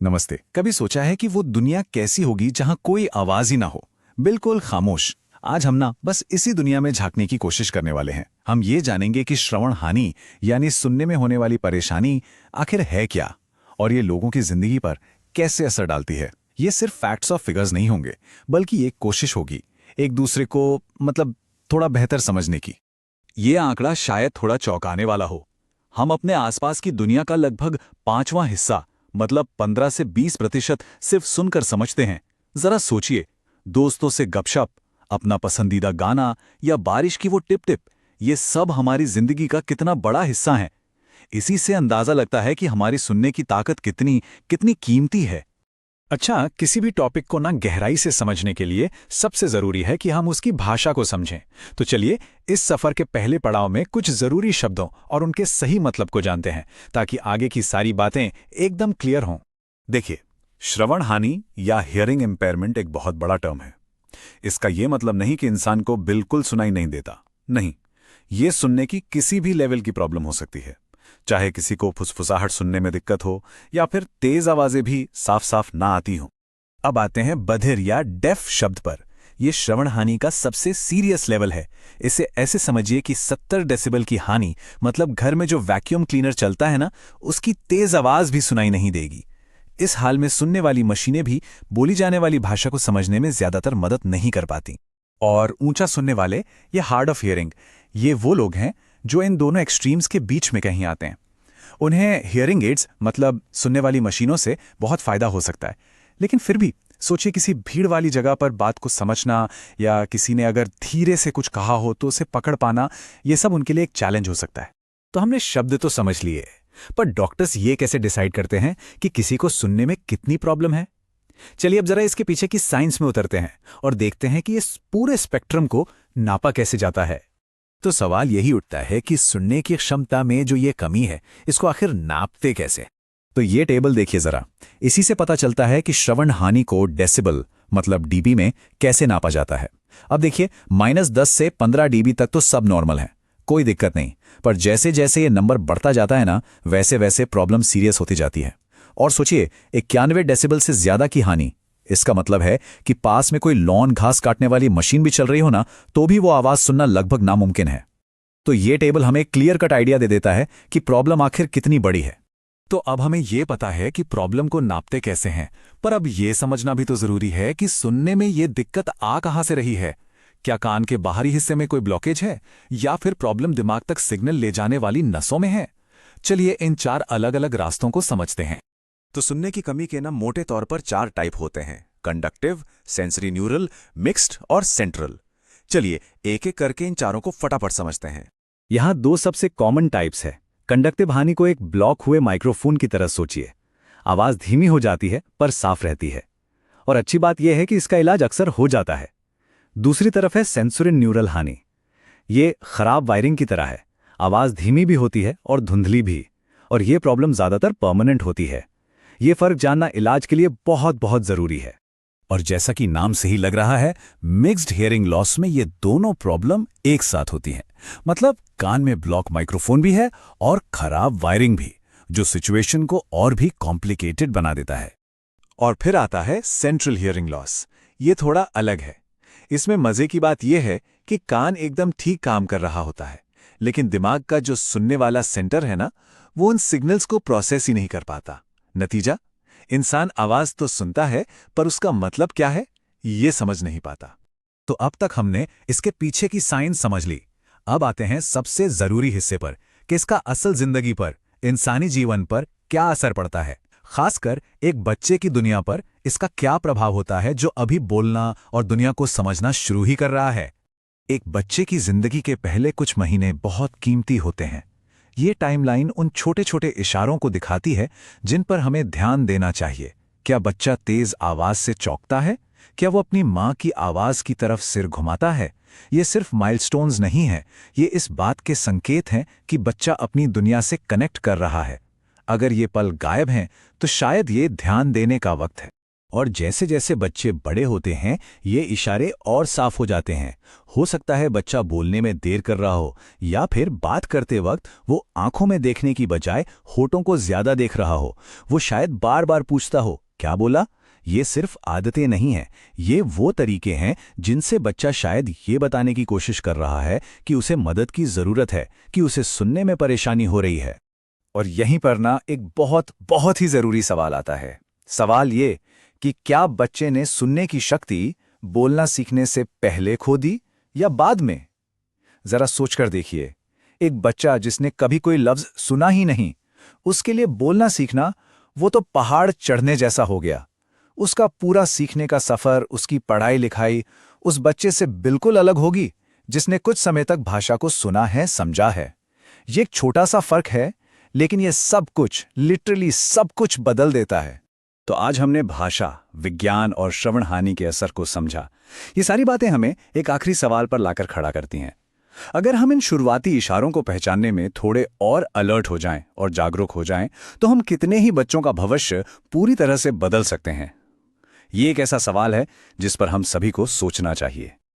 नमस्ते। कभी सोचा है कि वो दुनिया कैसी होगी जहां कोई आवाज ही ना हो, बिल्कुल खामोश। आज हम ना बस इसी दुनिया में झांकने की कोशिश करने वाले हैं। हम ये जानेंगे कि श्रवण हानि यानी सुनने में होने वाली परेशानी आखिर है क्या, और ये लोगों की जिंदगी पर कैसे असर डालती है। ये सिर्फ फैक्ट्स और फिगर्स नहीं होंगे, बल्कि एक कोशिश होगी एक दूसरे को थोड़ा बेहतर समझने की। ये आंकड़ा शायद थोड़ा चौंकाने वाला हो। हम अपने आसपास की दुनिया का लगभग 5वां हिस्सा मतलब 15 से 20% सिर्फ सुनकर समझते हैं। जरा सोचिए, दोस्तों से गपशप, अपना पसंदीदा गाना या बारिश की वो टिप टिप, ये सब हमारी जिंदगी का कितना बड़ा हिस्सा है। इसी से अंदाजा लगता है कि हमारी सुनने की ताकत कितनी कितनी कीमती है। अच्छा, किसी भी टॉपिक को ना गहराई से समझने के लिए सबसे जरूरी है कि हम उसकी भाषा को समझें। तो चलिए इस सफर के पहले पड़ाव में कुछ जरूरी शब्दों और उनके सही मतलब को जानते हैं, ताकि आगे की सारी बातें एकदम क्लियर हों। देखिए, श्रवण हानि या हियरिंग इम्पेयरमेंट एक बहुत बड़ा टर्म है। इसका यह मतलब नहीं कि इंसान को बिल्कुल सुनाई नहीं देता। नहीं, ये सुनने की किसी भी लेवल की प्रॉब्लम हो सकती है। चाहे किसी को फुसफुसाहट सुनने में दिक्कत हो या फिर तेज आवाजें भी साफ साफ ना आती हों। अब आते हैं बधिर या डेफ शब्द पर। यह श्रवण हानि का सबसे सीरियस लेवल है। इसे ऐसे समझिए कि 70 डेसिबल की हानि मतलब घर में जो वैक्यूम क्लीनर चलता है ना, उसकी तेज आवाज भी सुनाई नहीं देगी। इस हाल में सुनने वाली मशीनें भी बोली जाने वाली भाषा को समझने में ज्यादातर मदद नहीं कर पाती। और ऊंचा सुनने वाले, ये हार्ड ऑफ हियरिंग, ये वो लोग हैं जो इन दोनों एक्सट्रीम्स के बीच में कहीं आते हैं। उन्हें हियरिंग एड्स मतलब सुनने वाली मशीनों से बहुत फायदा हो सकता है, लेकिन फिर भी सोचिए किसी भीड़ वाली जगह पर बात को समझना या किसी ने अगर धीरे से कुछ कहा हो तो उसे पकड़ पाना, ये सब उनके लिए एक चैलेंज हो सकता है। तो हमने शब्द तो समझ लिए, पर डॉक्टर्स ये कैसे डिसाइड करते हैं कि किसी को सुनने में कितनी प्रॉब्लम है? चलिए अब जरा इसके पीछे की साइंस में उतरते हैं और देखते हैं कि इस पूरे स्पेक्ट्रम को नापा कैसे जाता है। तो सवाल यही उठता है कि सुनने की क्षमता में जो ये कमी है, इसको आखिर नापते कैसे? तो ये टेबल देखिए जरा। इसी से पता चलता है कि श्रवण हानि को डेसिबल मतलब डीबी में कैसे नापा जाता है। अब देखिए, -10 से 15 डीबी तक तो सब नॉर्मल है, कोई दिक्कत नहीं। पर जैसे जैसे ये नंबर बढ़ता जाता है ना, वैसे वैसे प्रॉब्लम सीरियस होती जाती है। और सोचिए, 91 डेसिबल से ज्यादा की हानि, इसका मतलब है कि पास में कोई लॉन घास काटने वाली मशीन भी चल रही हो ना, तो भी वो आवाज सुनना लगभग नामुमकिन है। तो ये टेबल हमें क्लियर कट आइडिया दे देता है कि प्रॉब्लम आखिर कितनी बड़ी है। तो अब हमें यह पता है कि प्रॉब्लम को नापते कैसे हैं, पर अब यह समझना भी तो जरूरी है कि सुनने में ये दिक्कत आ कहां से रही है। क्या कान के बाहरी हिस्से में कोई ब्लॉकेज है, या फिर प्रॉब्लम दिमाग तक सिग्नल ले जाने वाली नसों में है? चलिए इन 4 अलग अलग रास्तों को समझते हैं। तो सुनने की कमी के ना मोटे तौर पर 4 टाइप होते हैं: कंडक्टिव, सेंसरी न्यूरल, मिक्स्ड और सेंट्रल। चलिए एक एक करके इन चारों को फटाफट समझते हैं। यहाँ 2 सबसे कॉमन टाइप्स है। कंडक्टिव हानि को एक ब्लॉक हुए माइक्रोफोन की तरह सोचिए। आवाज धीमी हो जाती है पर साफ रहती है, और अच्छी बात यह है कि इसका इलाज अक्सर हो जाता है। दूसरी तरफ है सेंसरी न्यूरल हानि। ये खराब वायरिंग की तरह है, आवाज धीमी भी होती है और धुंधली भी, और ये प्रॉब्लम ज्यादातर परमानेंट होती है। ये फर्क जानना इलाज के लिए बहुत बहुत जरूरी है। और जैसा कि नाम से ही लग रहा है, मिक्स्ड हियरिंग लॉस में ये दोनों प्रॉब्लम एक साथ होती हैं। मतलब कान में ब्लॉक माइक्रोफोन भी है और खराब वायरिंग भी, जो सिचुएशन को और भी कॉम्प्लिकेटेड बना देता है। और फिर आता है सेंट्रल हियरिंग लॉस। ये थोड़ा अलग है। इसमें मजे की बात यह है कि कान एकदम ठीक काम कर रहा होता है, लेकिन दिमाग का जो सुनने वाला सेंटर है ना, वो उन सिग्नल्स को प्रोसेस ही नहीं कर पाता। नतीजा, इंसान आवाज तो सुनता है पर उसका मतलब क्या है, ये समझ नहीं पाता। तो अब तक हमने इसके पीछे की साइंस समझ ली। अब आते हैं सबसे जरूरी हिस्से पर कि इसका असल जिंदगी पर, इंसानी जीवन पर क्या असर पड़ता है। खासकर एक बच्चे की दुनिया पर इसका क्या प्रभाव होता है, जो अभी बोलना और दुनिया को समझना शुरू ही कर रहा है। एक बच्चे की जिंदगी के पहले कुछ महीने बहुत कीमती होते हैं। ये टाइमलाइन उन छोटे छोटे इशारों को दिखाती है जिन पर हमें ध्यान देना चाहिए। क्या बच्चा तेज आवाज से चौंकता है? क्या वो अपनी माँ की आवाज की तरफ सिर घुमाता है? ये सिर्फ माइलस्टोन्स नहीं है, ये इस बात के संकेत हैं कि बच्चा अपनी दुनिया से कनेक्ट कर रहा है। अगर ये पल गायब हैं, तो शायद ये ध्यान देने का वक्त है। और जैसे जैसे बच्चे बड़े होते हैं ये इशारे और साफ हो जाते हैं। हो सकता है बच्चा बोलने में देर कर रहा हो या फिर बात करते वक्त वो आंखों में देखने की बजाय होठों को ज्यादा देख रहा हो। वो शायद बार बार पूछता हो क्या बोला। ये सिर्फ आदतें नहीं हैं, ये वो तरीके हैं जिनसे बच्चा शायद ये बताने की कोशिश कर रहा है कि उसे मदद की जरूरत है, कि उसे सुनने में परेशानी हो रही है। और यहीं पर ना एक बहुत बहुत ही जरूरी सवाल आता है। सवाल ये कि क्या बच्चे ने सुनने की शक्ति बोलना सीखने से पहले खो दी या बाद में? जरा सोचकर देखिए, एक बच्चा जिसने कभी कोई लफ्ज सुना ही नहीं, उसके लिए बोलना सीखना वो तो पहाड़ चढ़ने जैसा हो गया। उसका पूरा सीखने का सफर, उसकी पढ़ाई लिखाई उस बच्चे से बिल्कुल अलग होगी जिसने कुछ समय तक भाषा को सुना है, समझा है। ये एक छोटा सा फर्क है, लेकिन ये सब कुछ, लिटरली सब कुछ बदल देता है। तो आज हमने भाषा, विज्ञान और श्रवण हानि के असर को समझा। ये सारी बातें हमें एक आखिरी सवाल पर लाकर खड़ा करती हैं। अगर हम इन शुरुआती इशारों को पहचानने में थोड़े और अलर्ट हो जाएं और जागरूक हो जाएं, तो हम कितने ही बच्चों का भविष्य पूरी तरह से बदल सकते हैं। ये एक ऐसा सवाल है जिस पर हम सभी को सोचना चाहिए।